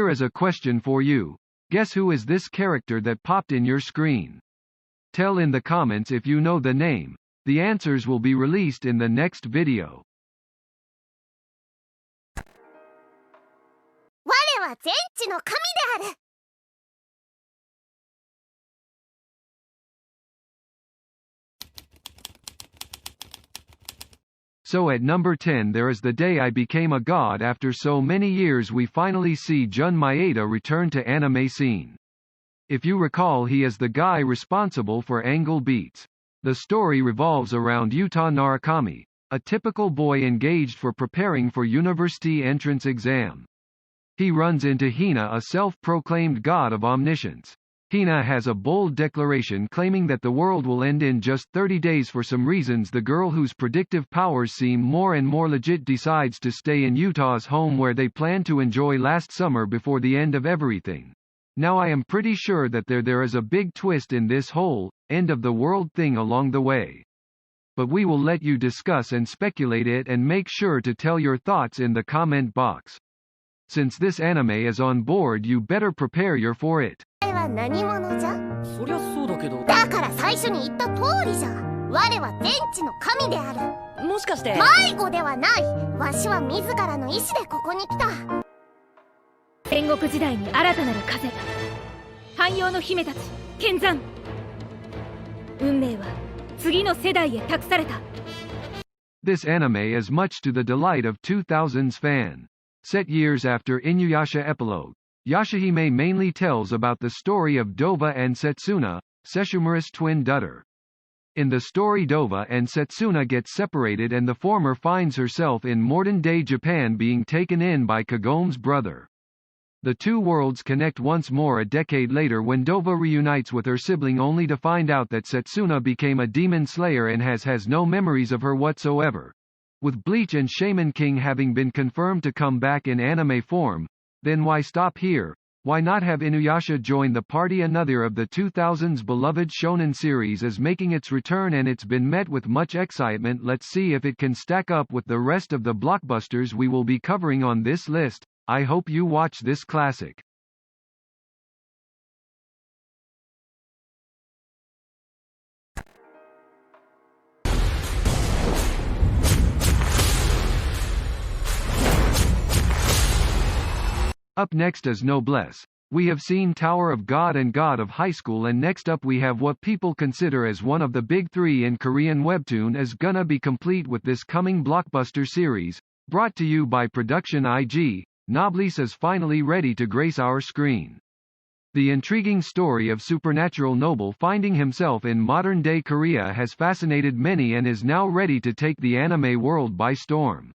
Here is a question for you. Guess who is this character that popped in your screen? Tell in the comments if you know the name. The answers will be released in the next video. 我は全知の神である。So at number 10 there is The Day I Became a God. After so many years we finally see Jun Maeda return to anime scene. If you recall, he is the guy responsible for Angle Beats. The story revolves around Yuta Narukami, a typical boy engaged for preparing for university entrance exam. He runs into Hina, a self-proclaimed god of omniscience. Hina has a bold declaration claiming that the world will end in just 30 days. For some reasons the girl, whose predictive powers seem more and more legit, decides to stay in Yuta's home where they plan to enjoy last summer before the end of everything. Now I am pretty sure that there is a big twist in this whole end of the world thing along the way. But we will let you discuss and speculate it, and make sure to tell your thoughts in the comment box. Since this anime is on board, you better prepare your for it. は何者じゃ？そりゃそうだけど。だから最初に言った通りじゃ。我は全知の神である。もしかして迷子ではない。わしは自らの意志でここに来た。戦国時代に新たなる風。汎用の姫たち、剣山。運命は次の世代へ託された。This anime is much to the delight of 2000s fan. Set years after Inuyasha epilogue, Yashahime mainly tells about the story of Dova and Setsuna, Sesshomaru's twin daughter. In the story, Dova and Setsuna get separated and the former finds herself in modern-day Japan being taken in by Kagome's brother. The two worlds connect once more a decade later when Dova reunites with her sibling, only to find out that Setsuna became a demon slayer and has no memories of her whatsoever. With Bleach and Shaman King having been confirmed to come back in anime form, then why stop here? Why not have Inuyasha join the party? Another of the 2000s beloved shonen series is making its return, and it's been met with much excitement. Let's see if it can stack up with the rest of the blockbusters we will be covering on this list. I hope you watch this classic. Up next is Noblesse. We have seen Tower of God and God of High School, and next up we have what people consider as one of the big three in Korean webtoon is gonna be complete with this coming blockbuster series, brought to you by Production IG. Noblesse is finally ready to grace our screen. The intriguing story of supernatural noble finding himself in modern-day Korea has fascinated many and is now ready to take the anime world by storm.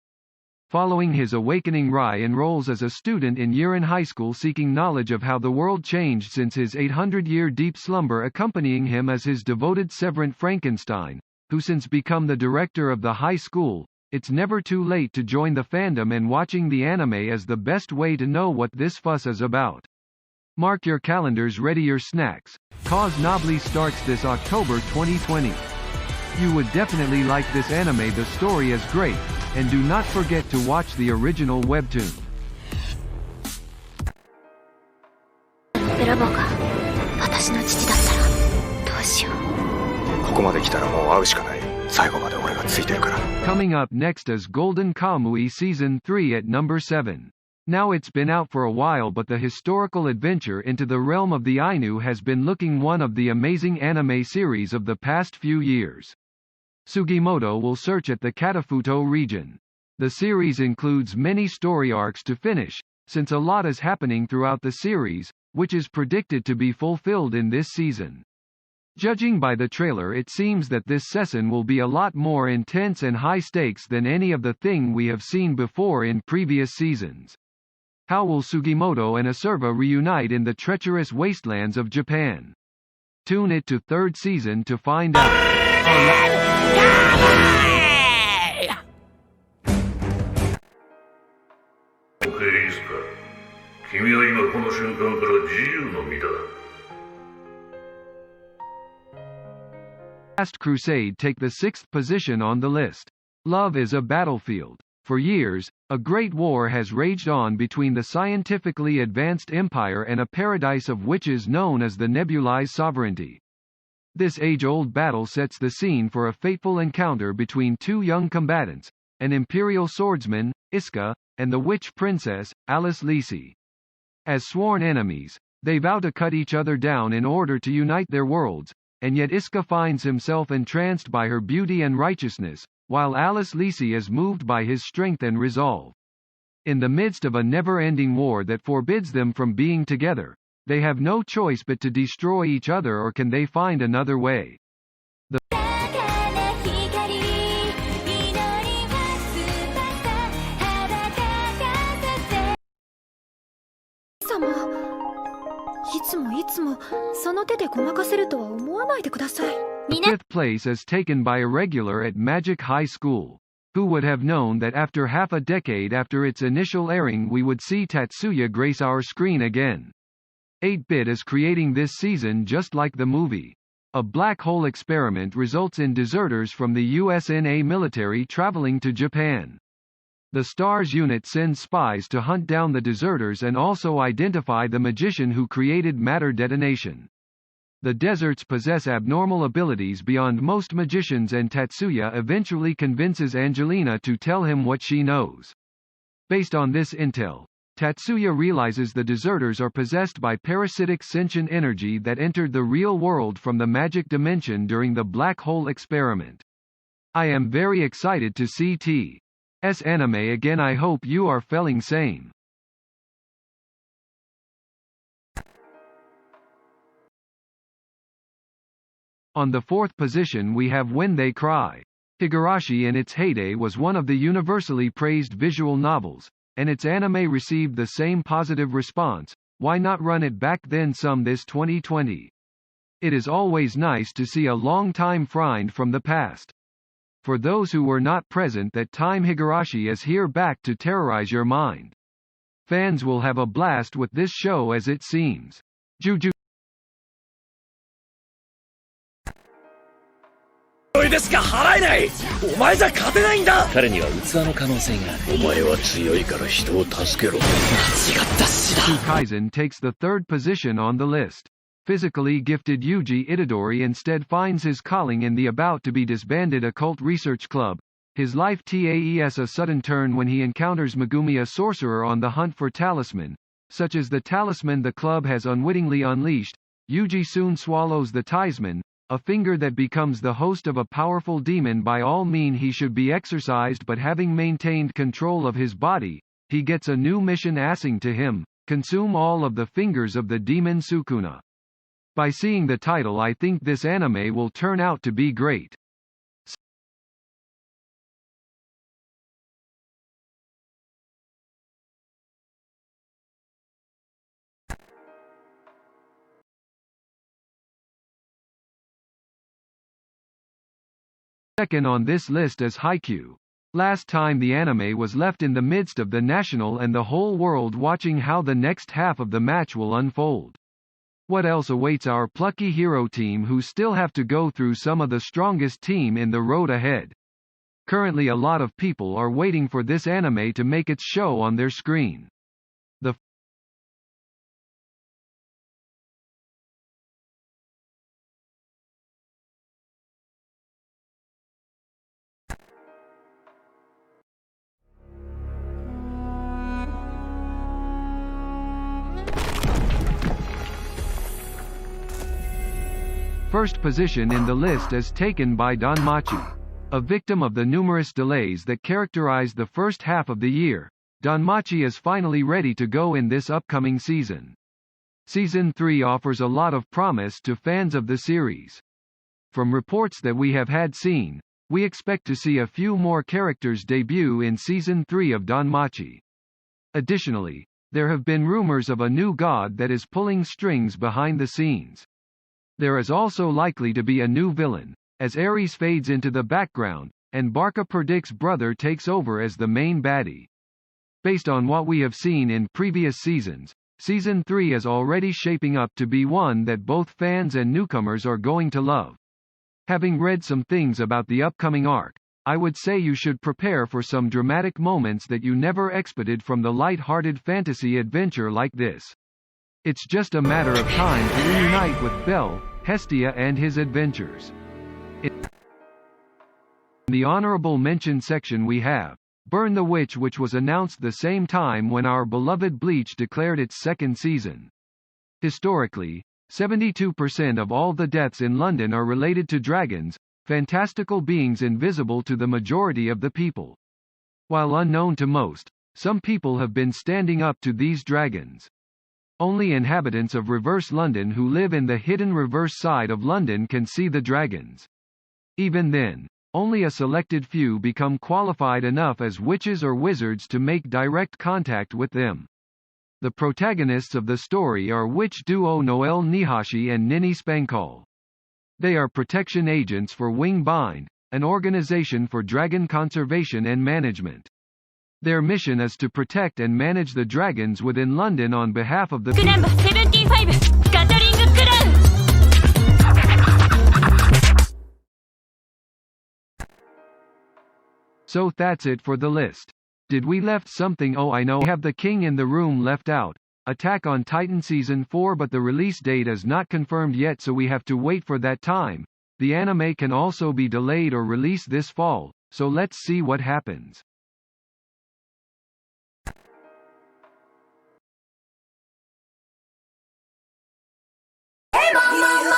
Following his awakening, Rai enrolls as a student in Yurin High School, seeking knowledge of how the world changed since his 800-year deep slumber. Accompanying him as his devoted servant Frankenstein, who since become the director of the high school. It's never too late to join the fandom, and watching the anime is the best way to know what this fuss is about. Mark your calendars, ready your snacks, cause Noblesse starts this October 2020. You would definitely like this anime. The story is great, and do not forget to watch the original webtoon. ベラボーが私の父だったらどうしよう。ここまで来たらもう会うしかない。最後まで俺がついてるから。Coming up next is Golden Kamuy Season 3 at number 7. Now it's been out for a while, but the historical adventure into the realm of the Ainu has been looking one of the amazing anime series of the past few years. Sugimoto will search at the Katafuto region. The series includes many story arcs to finish, since a lot is happening throughout the series, which is predicted to be fulfilled in this season. Judging by the trailer, it seems that this season will be a lot more intense and high stakes than any of the thing we have seen before in previous seasons. How will Sugimoto and Asurva reunite in the treacherous wastelands of Japan? Tune it to third season to find out. 君は今この瞬間から自由の身だ。Last Crusade take the 6th position on the list. Love is a Battlefield. For years, a great war has raged on between the scientifically advanced empire and a paradise of witches known as the Nebulized Sovereignty. This age-old battle sets the scene for a fateful encounter between two young combatants, an imperial swordsman, Iska, and the witch princess, Alice Lisi. As sworn enemies, they vow to cut each other down in order to unite their worlds, and yet Iska finds himself entranced by her beauty and righteousness, while Alice Lisi is moved by his strength and resolve. In the midst of a never-ending war that forbids them from being together, they have no choice but to destroy each other, or can they find another way? The fifth place is taken by a regular at Magic High School. Who would have known that after half a decade after its initial airing we would see Tatsuya grace our screen again? 8-Bit is creating this season just like the movie. A black hole experiment results in deserters from the USNA military traveling to Japan. The STARS unit sends spies to hunt down the deserters and also identify the magician who created matter detonation. The deserts possess abnormal abilities beyond most magicians, and Tatsuya eventually convinces Angelina to tell him what she knows. Based on this intel, Tatsuya realizes the deserters are possessed by parasitic sentient energy that entered the real world from the magic dimension during the black hole experiment. I am very excited to see T.'s anime again. I hope you are feeling same. On the fourth position we have When They Cry. Higurashi in its heyday was one of the universally praised visual novels, and its anime received the same positive response. Why not run it back then some this 2020? It is always nice to see a long-time friend from the past. For those who were not present that time, Higurashi is here back to terrorize your mind. Fans will have a blast with this show as it seems. Juju おいですか払えない。お前じゃ勝てないんだ。彼には器の可能性がある。お前は強いから人を助けろ。間違った死だ。Kaisen takes the third position on the list. Physically gifted Yuji Itadori instead finds his calling in the about-to-be disbanded occult research club. His life takes a sudden turn when he encounters Megumi, a sorcerer on the hunt for talisman, such as the talisman the club has unwittingly unleashed. Yuji soon swallows the talisman, a finger that becomes the host of a powerful demon. By all means he should be exorcised, but having maintained control of his body, he gets a new mission asking to him, consume all of the fingers of the demon Sukuna. By seeing the title I think this anime will turn out to be great. Second on this list is Haikyuu. Last time the anime was left in the midst of the national and the whole world watching how the next half of the match will unfold. What else awaits our plucky hero team, who still have to go through some of the strongest team in the road ahead? Currently a lot of people are waiting for this anime to make its show on their screen. The first position in the list is taken by Danmachi. A victim of the numerous delays that characterized the first half of the year, Danmachi is finally ready to go in this upcoming season. Season 3 offers a lot of promise to fans of the series. From reports that we have had seen, we expect to see a few more characters debut in Season 3 of Danmachi. Additionally, there have been rumors of a new god that is pulling strings behind the scenes. There is also likely to be a new villain, as Ares fades into the background, and Barca predicts Brother takes over as the main baddie. Based on what we have seen in previous seasons, Season 3 is already shaping up to be one that both fans and newcomers are going to love. Having read some things about the upcoming arc, I would say you should prepare for some dramatic moments that you never expected from the light-hearted fantasy adventure like this. It's just a matter of time to reunite with Bel, Hestia and his adventures. In the honorable mention section we have Burn the Witch, which was announced the same time when our beloved Bleach declared its second season. Historically, 72% of all the deaths in London are related to dragons, fantastical beings invisible to the majority of the people. While unknown to most, some people have been standing up to these dragons. Only inhabitants of Reverse London who live in the hidden reverse side of London can see the dragons. Even then, only a selected few become qualified enough as witches or wizards to make direct contact with them. The protagonists of the story are witch duo Noelle Nihashi and Nini Spankal. They are protection agents for Wingbind, an organization for dragon conservation and management. Their mission is to protect and manage the dragons within London on behalf of the people. Number 75 Scattering Cloud. So that's it for the list. Did we left something? Oh, I know, we have The King in the Room left out. Attack on Titan Season 4, but the release date is not confirmed yet, so we have to wait for that time. The anime can also be delayed or released this fall, so let's see what happens. Hey mama